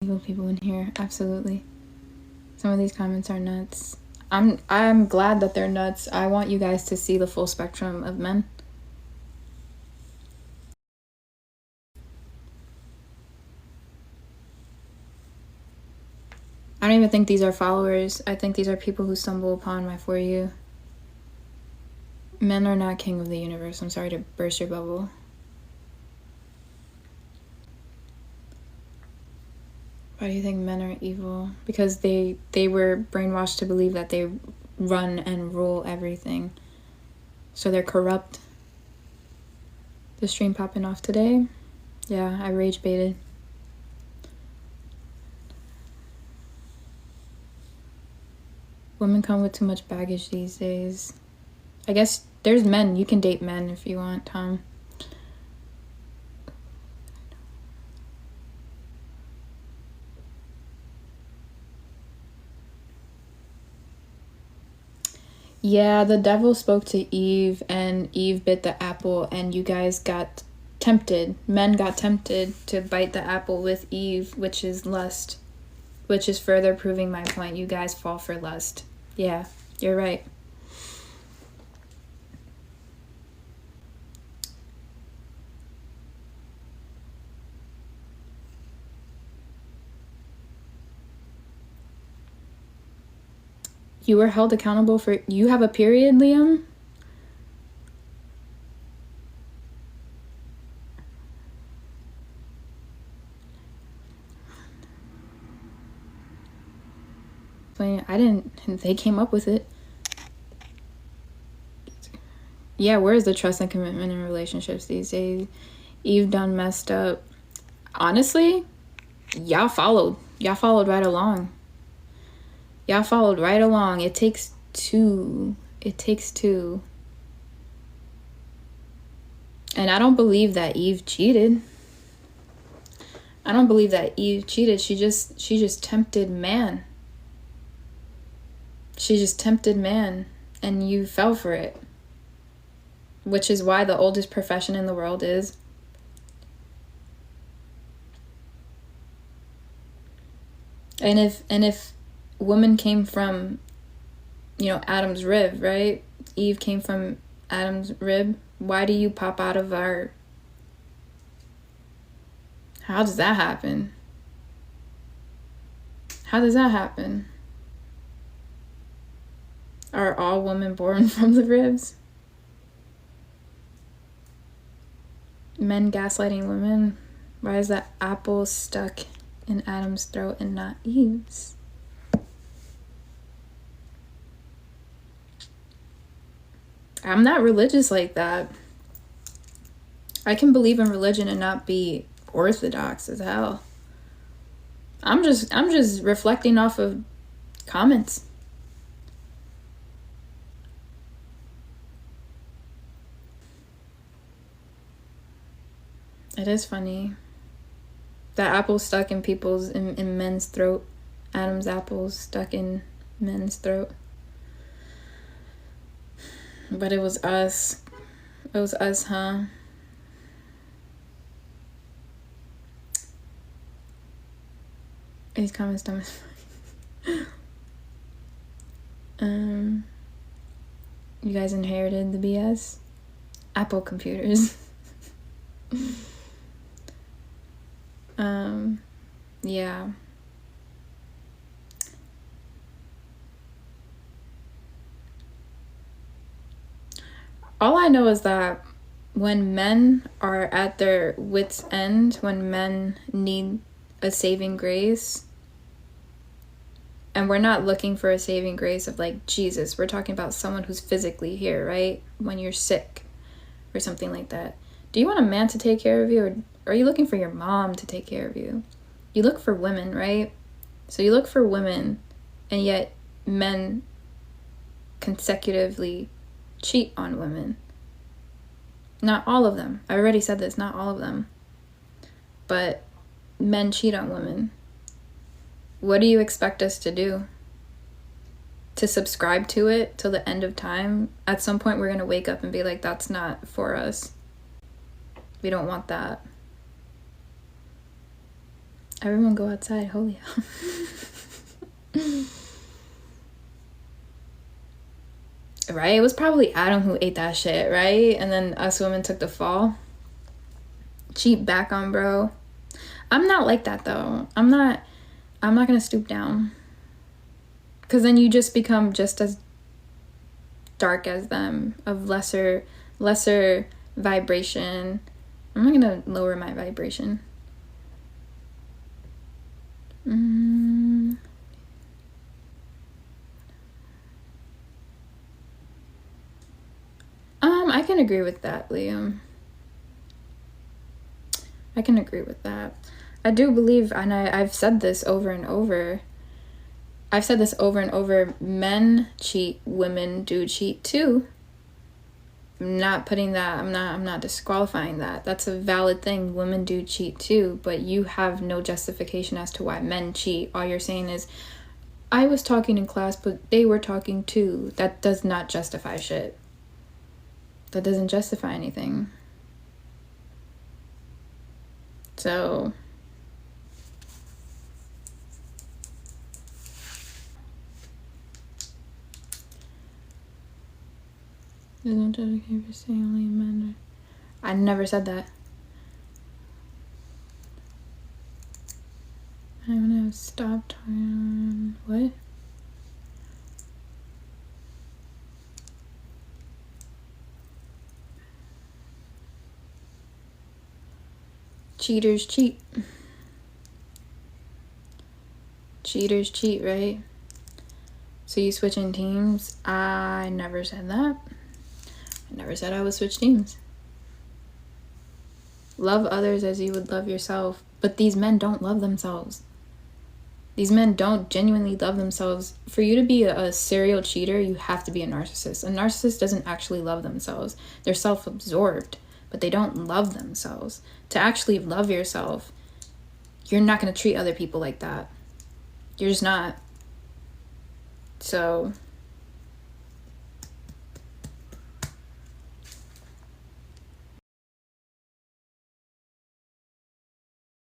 evil people in here, absolutely. Some of these comments are nuts. I'm glad that they're nuts. I want you guys to see the full spectrum of men. I don't even think these are followers. I think these are people who stumble upon my For You. Men are not king of the universe. I'm sorry to burst your bubble. Why do you think men are evil? Because they were brainwashed to believe that they run and rule everything. So they're corrupt. The stream popping off today? Yeah, I rage baited. Women come with too much baggage these days. I guess there's men. You can date men if you want, Tom. Yeah, the devil spoke to Eve, and Eve bit the apple, and you guys got tempted. Men got tempted to bite the apple with Eve, which is lust. Which is further proving my point. You guys fall for lust. Yeah, you're right. You were held accountable for... You have a period, Liam? I didn't... They came up with it. Yeah, where's the trust and commitment in relationships these days? Eve done messed up. Honestly, y'all followed. Y'all followed right along. Y'all followed right along. It takes two. It takes two. And I don't believe that Eve cheated. I don't believe that Eve cheated. She just tempted man. She just tempted man, and you fell for it. Which is why the oldest profession in the world is. And if woman came from, Adam's rib, right? Eve came from Adam's rib. Why do you pop out of our... How does that happen? How does that happen? Are all women born from the ribs? Men gaslighting women. Why is that apple stuck in Adam's throat and not Eve's? I'm not religious like that. I can believe in religion and not be orthodox as hell. I'm just reflecting off of comments. It is funny. That apple stuck in in men's throat. Adam's apple stuck in men's throat. But it was us. It was us, huh? These comments dumb as fuck. You guys inherited the BS? Apple computers. Yeah. All I know is that when men are at their wits' end, when men need a saving grace, and we're not looking for a saving grace of like Jesus, we're talking about someone who's physically here, right? When you're sick or something like that. Do you want a man to take care of you, or are you looking for your mom to take care of you? You look for women, right? So you look for women, and yet men consecutively cheat on women. Not all of them. I already said this, not all of them. But men cheat on women. What do you expect us to do? To subscribe to it till the end of time? At some point we're going to wake up and be like, that's not for us. We don't want that. Everyone go outside. Holy hell. Right? It was probably Adam who ate that shit, right? And then us women took the fall. Cheap back on, bro. I'm not like that, though. I'm not gonna stoop down. Because then you just become just as dark as them, of lesser vibration. I'm not gonna lower my vibration. I can agree with that, Liam. I can agree with that. I do believe, and I've said this over and over. I've said this over and over. Men cheat, women do cheat too. I'm not putting that, I'm not disqualifying that. That's a valid thing. Women do cheat too, but you have no justification as to why men cheat. All you're saying is, I was talking in class, but they were talking too. That does not justify shit. That doesn't justify anything. So isn't dedicated for saying only men. I never said that. I'm gonna stop talking. What? Cheaters cheat. Cheaters cheat, right? So you switching teams? I never said that. I never said I would switch teams. Love others as you would love yourself. But these men don't love themselves. These men don't genuinely love themselves. For you to be a serial cheater, you have to be a narcissist. A narcissist doesn't actually love themselves. They're self-absorbed, but they don't love themselves. To actually love yourself, you're not going to treat other people like that. You're just not. So